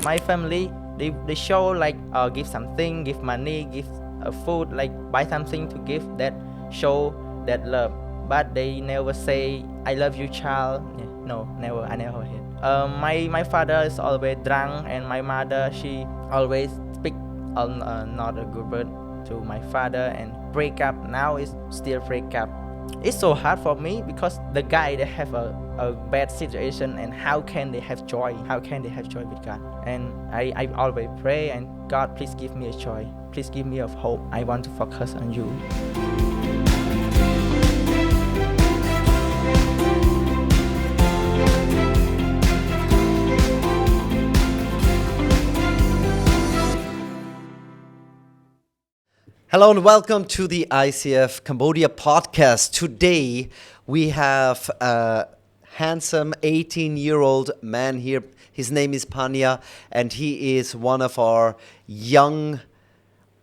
my family, they show like give something, give money, give food, like buy something to give that show that love. But they never say I love you, child. Yeah, no, never. I never heard. My father is always drunk, and my mother, she always speak on not a good word to my father, and break up. Now it's still break up. It's so hard for me because the guy, they have a bad situation, and how can they have joy? How can they have joy with God? And I always pray, and God, please give me a joy. Please give me a hope. I want to focus on you. Hello and welcome to the ICF Cambodia Podcast. Today we have a handsome 18-year-old man here. His name is Panha, and he is one of our young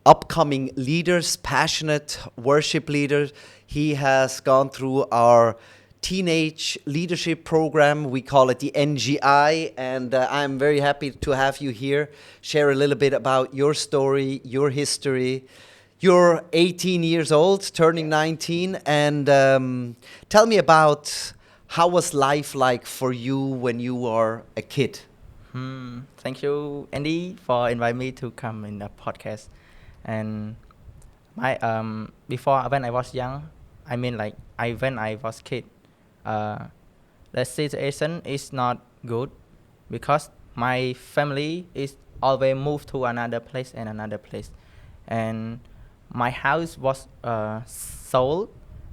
upcoming leaders, passionate worship leaders. He has gone through our teenage leadership program. We call it the NGI, and I'm very happy to have you here. Share a little bit about your story, your history. You're 18 years old, turning 19, and tell me about how was life like for you when you were a kid? Thank you, Andy, for inviting me to come in the podcast. And my before, when I was young, I mean like when I was kid, the situation is not good because my family is always moved to another place and another place, and my house was sold,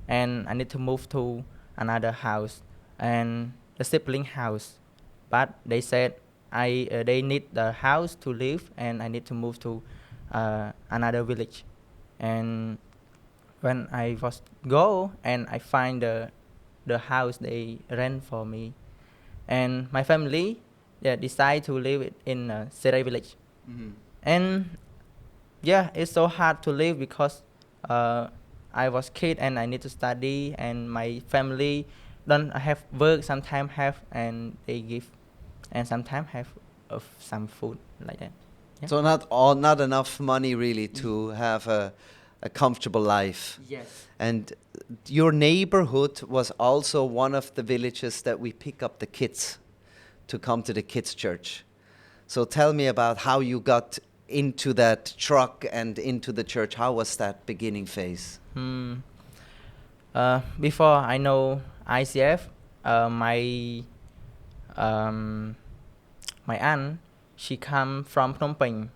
and I need to move to another house and the sibling house. But they said they need the house to live, and I need to move to another village. And when I was go and I find the house they rent for me, and my family decide to live in a city village. Mm-hmm. And yeah, it's so hard to live because I was kid and I need to study, and my family don't have work, sometimes have, and they give, and sometimes have some food like that. Yeah. So not enough money really to have a comfortable life. Yes. And your neighborhood was also one of the villages that we pick up the kids to come to the kids' church. So tell me about how you got into that truck and into the church. How was that beginning phase? Before I know ICF, my aunt, she come from Phnom Penh,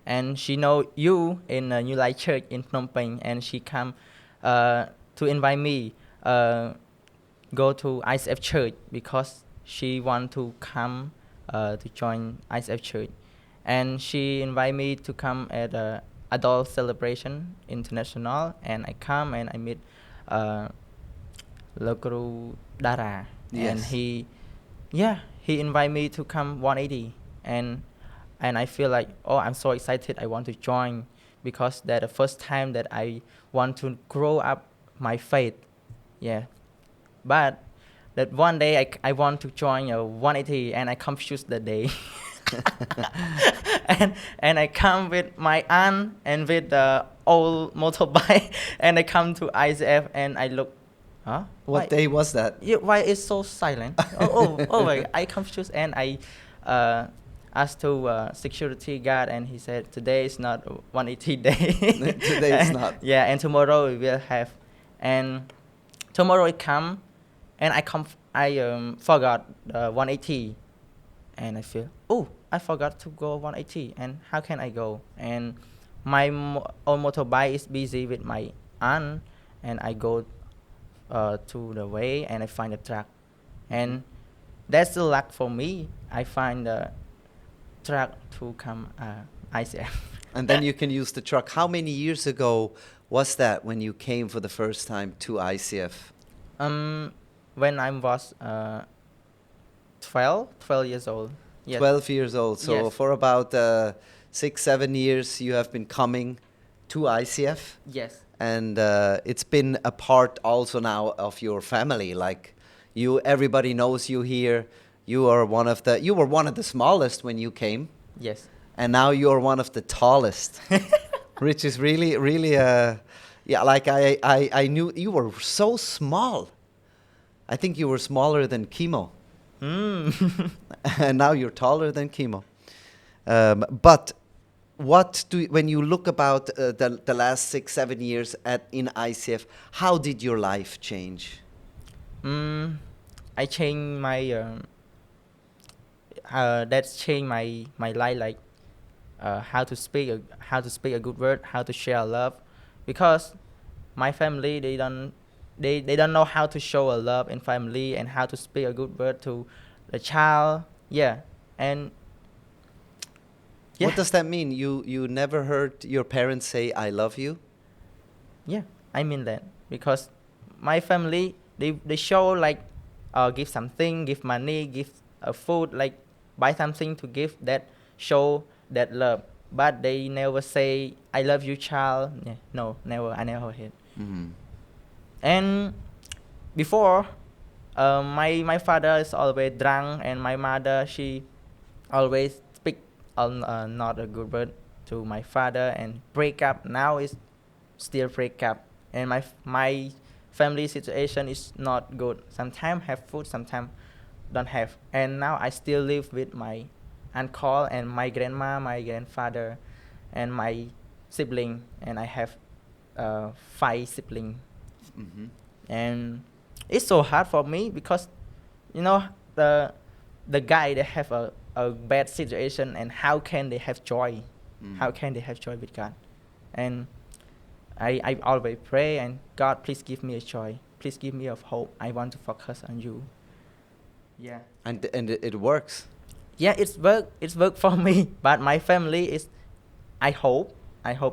and she know you in a New Life Church in Phnom Penh, and she come to invite me go to ICF Church because she want to come to join ICF Church. And she invited me to come at a adult celebration international, and I come and I meet local Dara. Yes. And he invited me to come 180, and I feel like, oh, I'm so excited, I want to join, because that's the first time that I want to grow up my faith. Yeah. But that one day I want to join a 180, and I confused the day. and I come with my aunt and with the old motorbike, and I come to ICF, and I look, huh? What day was that? Yeah, why it's so silent? oh my! I confused, and I asked to security guard, and he said today is not 180 day. Today is not. Yeah, and tomorrow we will have, and tomorrow it come, and I forgot 180, and I feel, oh, I forgot to go 180, and how can I go? And my own motorbike is busy with my aunt, and I go to the way, and I find the truck, and that's the luck for me. I find the truck to come ICF. And then you can use the truck. How many years ago was that when you came for the first time to ICF? When I was 12 years old. Yes. 12 years old. So Yes. for about 6-7 years you have been coming to ICF. Yes. And it's been a part also now of your family. Like everybody knows you here. You were one of the smallest when you came. Yes. and now you're one of the tallest, which is really, really, yeah, like I knew you were so small. I think you were smaller than Chemo, Mm. and now you're taller than Chemo. But when you look about the last 6-7 years in ICF, how did your life change? I changed my that's changed my life, like how to speak a good word, how to share love, because my family they don't know how to show a love in family and how to speak a good word to the child. Yeah. And yeah. What does that mean? You never heard your parents say "I love you"? Yeah, I mean that, because my family they show like give something, give money, give food, like buy something to give that show that love, but they never say I love you, child. Yeah, no, never. I never heard. Mm. And before, my father is always drunk, and my mother, she always speak on not a good word to my father, and break up. Now is still break up, and my family situation is not good. Sometimes have food, sometimes don't have. And now I still live with my uncle and my grandma, my grandfather, and my sibling. And I have 5 siblings. Mm-hmm. And it's so hard for me, because you know the guy that have a bad situation, and how can they have joy? How can they have joy with God? And I always pray, and God, please give me a joy. Please give me a hope. I want to focus on you. Yeah. And it works. Yeah, it's work for me. But my family is, I hope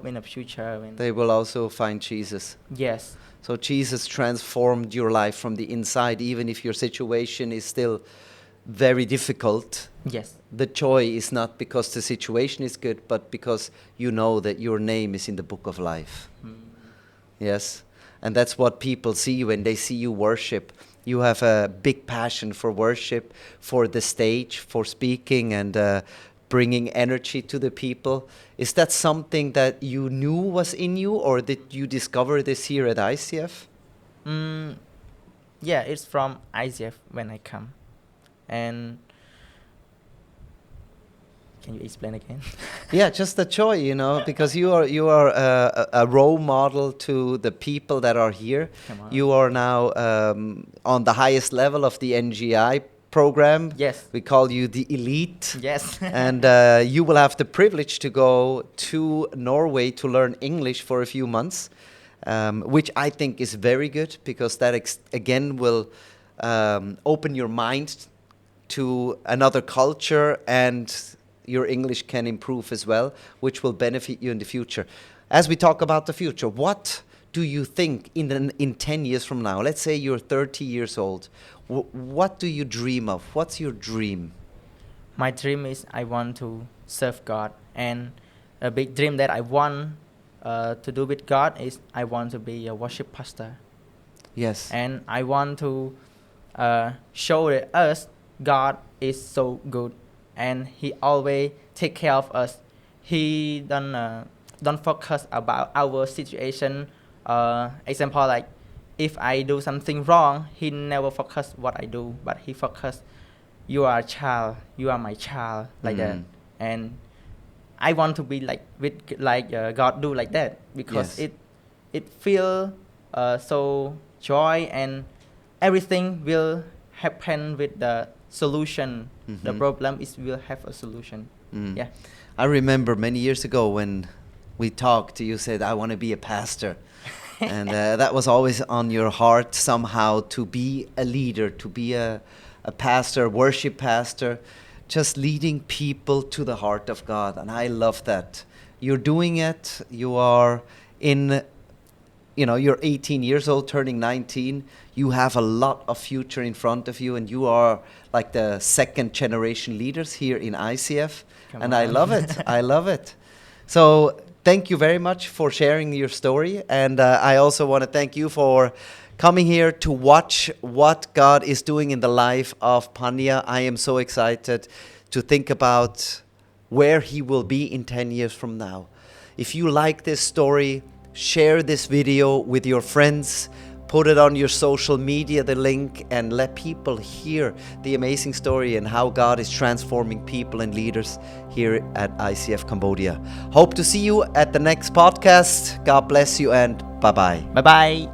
in the future. They will also find Jesus. Yes. So Jesus transformed your life from the inside, even if your situation is still very difficult. Yes. The joy is not because the situation is good, but because you know that your name is in the book of life. Yes. And that's what people see when they see you worship. You have a big passion for worship, for the stage, for speaking, and bringing energy to the people. Is that something that you knew was in you, or did you discover this here at ICF? Yeah, it's from ICF when I come. And can you explain again? Yeah, just the joy, because you are a role model to the people that are here. Come on. You are now on the highest level of the NGI program. Yes. We call you the elite. Yes. And you will have the privilege to go to Norway to learn English for a few months, which I think is very good, because that again will open your mind to another culture, and your English can improve as well, which will benefit you in the future. As we talk about the future, what do you think in 10 years from now? Let's say you're 30 years old. What do you dream of? What's your dream? My dream is I want to serve God. And a big dream that I want to do with God is I want to be a worship pastor. Yes. And I want to show that us God is so good, and He always take care of us. He don't focus about our situation. Example, like if I do something wrong, He never focus what I do, but He focus, you are a child, you are my child, like that. And I want to be like God do like that, because Yes. it feel so joy, and everything will happen with the solution. The problem is will have a solution. Yeah. I remember many years ago when we talked, you said, I want to be a pastor. And that was always on your heart somehow, to be a leader, to be a pastor, worship pastor, just leading people to the heart of God. And I love that. You're doing it. You are you're 18 years old, turning 19. You have a lot of future in front of you, and you are like the second generation leaders here in ICF. I love it. I love it. So thank you very much for sharing your story. And I also want to thank you for coming here to watch what God is doing in the life of Panha. I am so excited to think about where he will be in 10 years from now. If you like this story, share this video with your friends, put it on your social media, the link, and let people hear the amazing story and how God is transforming people and leaders here at ICF Cambodia. Hope to see you at the next podcast. God bless you and bye-bye. Bye bye.